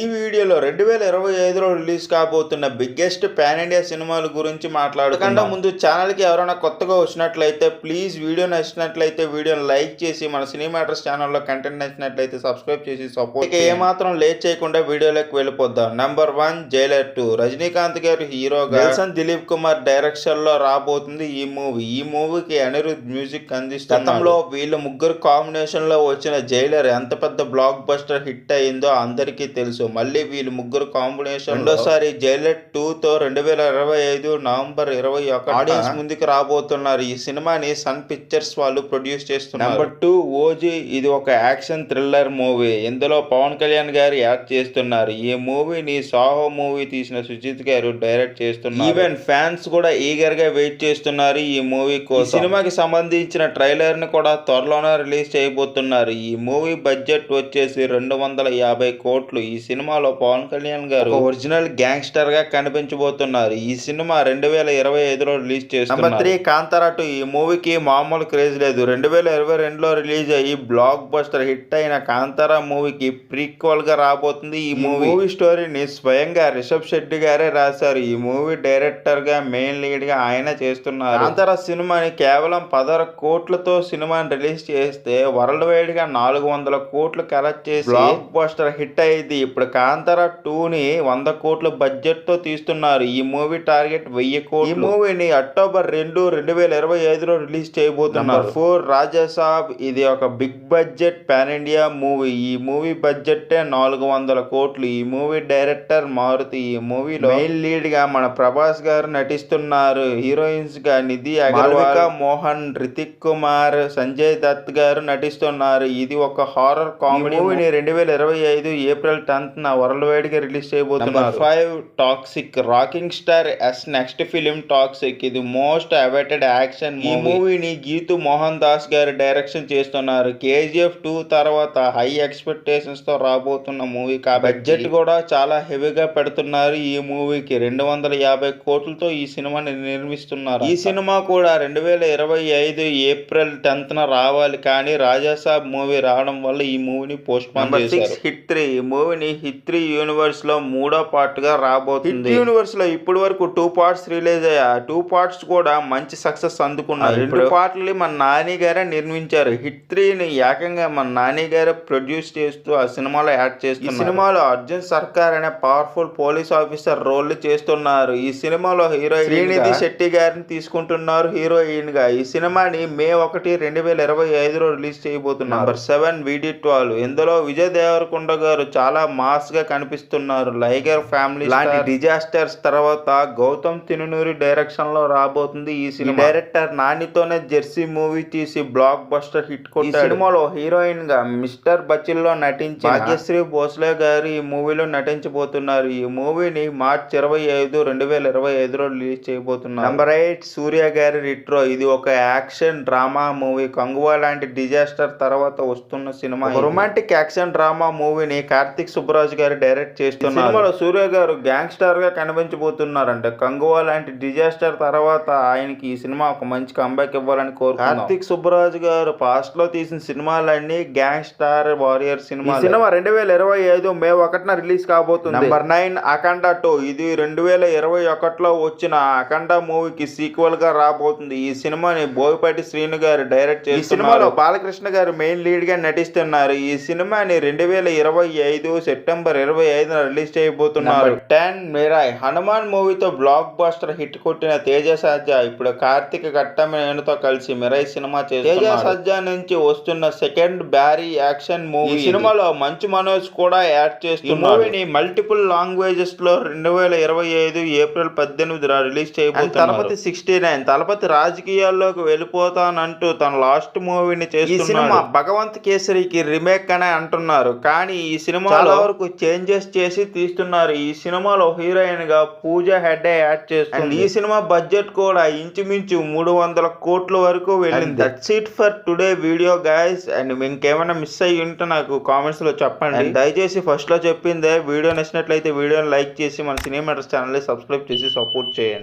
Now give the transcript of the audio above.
ఈ వీడియోలో 2025లో రిలీజ్ కాబోతున్న బిగ్గెస్ట్ పాన్ ఇండియా సినిమాల గురించి మాట్లాడుకుందాం. ముందు ఛానల్కి ఎవరైనా కొత్తగా వచ్చినట్లయితే ప్లీజ్ వీడియో నచ్చినట్లయితే వీడియోని లైక్ చేసి మన సినీ మ్యాటర్స్ ఛానల్లో కంటెంట్ నచ్చినట్లయితే సబ్స్క్రైబ్ చేసి సపోర్ట్. ఇక ఏమాత్రం లేట్ చేయకుండా వీడియోలోకి వెళ్ళిపోద్దాం. Number 1 Jailer 2. రజనీకాంత్ గారు హీరోగా, నెల్సన్ దిలీప్ కుమార్ డైరెక్షన్ లో రాబోతుంది ఈ మూవీ. ఈ మూవీకి అనిరుద్ మ్యూజిక్ అందిస్తున్నారు. గతంలో వీళ్ళ ముగ్గురు కాంబినేషన్ లో వచ్చిన జైలర్ ఎంత పెద్ద బ్లాక్ బస్టర్ హిట్ అయిందో అందరికీ తెలుసు. మళ్ళీ వీళ్ళు ముగ్గురు కాంబినేషన్ రెండోసారి జైలర్ 2తో 2025 నవంబర్ 21 ఆడియన్స్ ముందుకు రాబోతున్నారు. ఈ సినిమాని సన్ పిక్చర్స్ వాళ్ళు ప్రొడ్యూస్ చేస్తున్నారు. Number 2 OG. ఇది ఒక యాక్షన్ థ్రిల్లర్ మూవీ. ఇందులో పవన్ కళ్యాణ్ గారు యాక్ట్ చేస్తున్నారు. ఈ మూవీని సాహో మూవీ తీసిన సుజిత్ గారు డైరెక్ట్ చేస్తున్నారు. ఈవెన్ ఫ్యాన్స్ కూడా ఈగర్ గా వెయిట్ చేస్తున్నారు ఈ మూవీ కోసం. సినిమాకి సంబంధించిన ట్రైలర్ ని కూడా త్వరలోనే రిలీజ్ చేయబోతున్నారు. ఈ మూవీ బడ్జెట్ వచ్చేసి 250 కోట్లు. ఈ సినిమాలో పవన్ కళ్యాణ్ గారు ఒరిజినల్ గ్యాంగ్స్టర్ గా కనిపించబోతున్నారు. ఈ సినిమా 2025లో రిలీజ్ చేస్తున్నారు. నెంబర్ 3 కాంతారా 2. ఈ మూవీకి మామూలు క్రేజ్ లేదు. 2022లో రిలీజ్ అయ్యి బ్లాక్ బస్టర్ హిట్ అయిన కాంతారా మూవీకి ప్రీక్వల్ గా రాబోతుంది. ఈ మూవీ స్టోరీని స్వయంగా రిషబ్ శెట్టి గారే రాశారు. ఈ మూవీ డైరెక్టర్ గా మెయిన్ లీడ్ గా ఆయన చేస్తున్నారు. కాంతారా సినిమాని కేవలం 16 కోట్లతో సినిమాని రిలీజ్ చేస్తే వరల్డ్ వైడ్ గా 400 కోట్లు కలెక్ట్ చేసి బ్లాక్ బస్టర్ హిట్ అయ్యింది. ఇప్పుడు కాంతారా 2ని 100 కోట్ల బడ్జెట్ తో తీస్తున్నారు. ఈ మూవీ టార్గెట్ 1000 కోట్లు. ఈ మూవీని అక్టోబర్ 2, 2025లో రిలీజ్ చేయబోతున్నారు. నెంబర్ 4 రాజాసాబ్. ఇది ఒక big budget pan India movie. ఈ మూవీ బడ్జెట్ 400 కోట్లు. ఈ మూవీ డైరెక్టర్ మారుతి. ఈ మూవీలో మెయిన్ లీడ్ గా మన ప్రభాస్ గారు నటిస్తున్నారు. హీరోయిన్స్ గా నిధి అగర్వాల్, మోహన్, రితిక్ కుమార్, సంజయ్ దత్ గారు నటిస్తున్నారు. ఇది ఒక హారర్ కామెడీ మూవీని 2025 ఏప్రిల్ 10th వరల్డ్ వైడ్ గా రిలీజ్ చేయబోతున్నారు. 5 టాక్సిక్. రాకింగ్ స్టార్ ఎస్ నెక్స్ట్ ఫిలిం టాక్సిక్. ఇది మోస్ట్ అవైటెడ్ యాక్షన్ మూవీ. ఈ మూవీని గీతు మోహన్ దాస్ గారు డైరెక్షన్ చేస్తున్నారు. KGF 2 తర్వాత హై ఎక్స్పెక్టేషన్స్ తో రాబోతున్న మూవీ కాబట్టి బడ్జెట్ కూడా చాలా హెవీగా పెడుతున్నారు. ఈ మూవీకి 250 కోట్లతో ఈ సినిమాని నిర్మిస్తున్నారు. ఈ సినిమా కూడా 2025 ఏప్రిల్ 10th రావాలి. కానీ రాజాసాబ్ మూవీ రావడం వల్ల ఈ మూవీని పోస్ట్ పోన్ చేశారు. హిట్ 3. ఈ మూవీని హిట్ 3 యూనివర్స్ లో 3వ పార్ట్ గా రాబోతుంది. హిట్ యూనివర్స్ లో ఇప్పటి వరకు 2 పార్ట్స్ రిలీజ్ అయ్యాయి. 2 పార్ట్స్ కూడా మంచి సక్సెస్ అందుకున్నారు. 2 పార్ట్లు మన నాని గారే నిర్మించారు. హిట్ 3ని ఏకంగా మన నాని గారే ప్రొడ్యూస్ చేస్తూ ఆ సినిమాలో యాడ్ చేస్తున్నారు. ఈ సినిమాలో అర్జున్ సర్కార్ అనే పవర్ఫుల్ పోలీస్ ఆఫీసర్ రోల్ చేస్తున్నారు. ఈ సినిమాలో హీరోయిన్ శ్రీనిధి శెట్టి గారిని తీసుకుంటున్నారు హీరోయిన్ గా. ఈ సినిమాని మే 1, 2025లో రిలీజ్ చేయబోతున్నారు. Number 7 VD12. ఇందులో విజయ్ దేవరకొండ గారు చాలా మాస్ గా కనిపిస్తున్నారు. లైగర్ ఫ్యామిలీ లాంటి డిజాస్టర్స్ తర్వాత గౌతమ్ తినునూరి డైరెక్షన్ లో రాబోతుంది ఈ సినిమా. డైరెక్టర్ నానితోనే జెర్సీ మూవీ తీసి బ్లాక్ బస్టర్ హిట్ కొట్టాడు. ఈ సినిమాలో హీరోయిన్ గా మిస్టర్ బచిల్ లో నటించి భాగ్యశ్రీ భోస్లే గారు ఈ మూవీలో నటించబోతున్నారు. ఈ మూవీని మార్చ్ 25, 2025లో రిలీజ్ చేయబోతున్నారు. నెంబర్ 8 సూర్య గారి రిట్రో. ఇది ఒక యాక్షన్ డ్రామా మూవీ. కంగువా లాంటి డిజాస్టర్ తర్వాత వస్తున్న సినిమా. రొమాంటిక్ యాక్షన్ డ్రామా మూవీని కార్తిక్ సుబ్బరాజ్ గారు డైరెక్ట్ చేస్తున్నారు. సినిమాలో సూర్య గారు గ్యాంగ్స్టర్ గా కనిపించబోతున్నారంట. కంగువా లాంటి డిజాస్టర్ తర్వాత ఆయనకి ఈ సినిమా ఒక మంచి కంబ్యాక్ ఇవ్వాలని కోరుకుంటున్నాం. కార్తిక్ సుబ్బరాజ్ గారు పాస్ట్ లో తీసిన సినిమాలన్నీ గ్యాంగ్స్టర్ వారియర్ సినిమా. సినిమా 2025 మే 1న రిలీజ్ కాబోతుంది. నెంబర్ 9 అఖండ 2. ఇది 2021లో వచ్చిన అఖండ మూవీకి సీక్వెల్ గా రాబోతుంది. ఈ సినిమాని బోయపాటి శ్రీను గారు డైరెక్ట్ చేస్తున్నారు. ఈ సినిమాలో బాలకృష్ణ గారు మెయిన్ లీడ్ గా నటిస్తున్నారు. ఈ సినిమాని 2025 సెప్టెంబర్ 25న రిలీజ్ చేయబోతున్నారు. 10 మిరాయ్. హనుమాన్ మూవీతో బ్లాక్ బస్టర్ హిట్ కొట్టిన తేజ సజ్జా ఇప్పుడు కార్తిక్ ఘట్టమనేనితో కలిసి మిరాయ్ సినిమా చేస్తున్నారు. తేజ సజ్జా నుంచి వస్తున్న సెకండ్ బ్యారీ యాక్షన్ మూవీ. ఈ సినిమాలో మంచు మనోజ్ కూడా యాడ్ చేస్తున్నారు. మూవీని మల్టిపుల్ లాంగ్వేజెస్ లో 2025 ఏప్రిల్ 18 రిలీజ్ చేయబోతున్నారు. తలపతి 69. తలపతి రాజకీయాల్లోకి వెళ్ళిపోతానంటూ తన లాస్ట్ మూవీని చేస్తున్నారు. ఈ సినిమా భగవంత్ కేసరికి రీమేక్ అనే అంటున్నారు. కానీ ఈ సినిమా చాలా వరకు చేంజెస్ చేసి తీస్తున్నారు. ఈ సినిమాలో హీరోయిన్ గా పూజ హెగ్డే యాడ్ చేస్తుంది. ఈ సినిమా బడ్జెట్ కూడా ఇంచుమించు 300 కోట్ల వరకు వెళ్ళింది. That's it for today video guys. And ఇంకేమైనా మిస్ అయ్యి ఉంటే నాకు కామెంట్స్ లో చెప్పండి. దయచేసి ఫస్ట్ లో చెప్పిందే వీడియో నచ్చినట్లయితే వీడియోని లైక్ చేసి మన సినీ మ్యాటర్స్ ఛానల్ సబ్స్క్రైబ్ చేసి సపోర్ట్ చేయండి.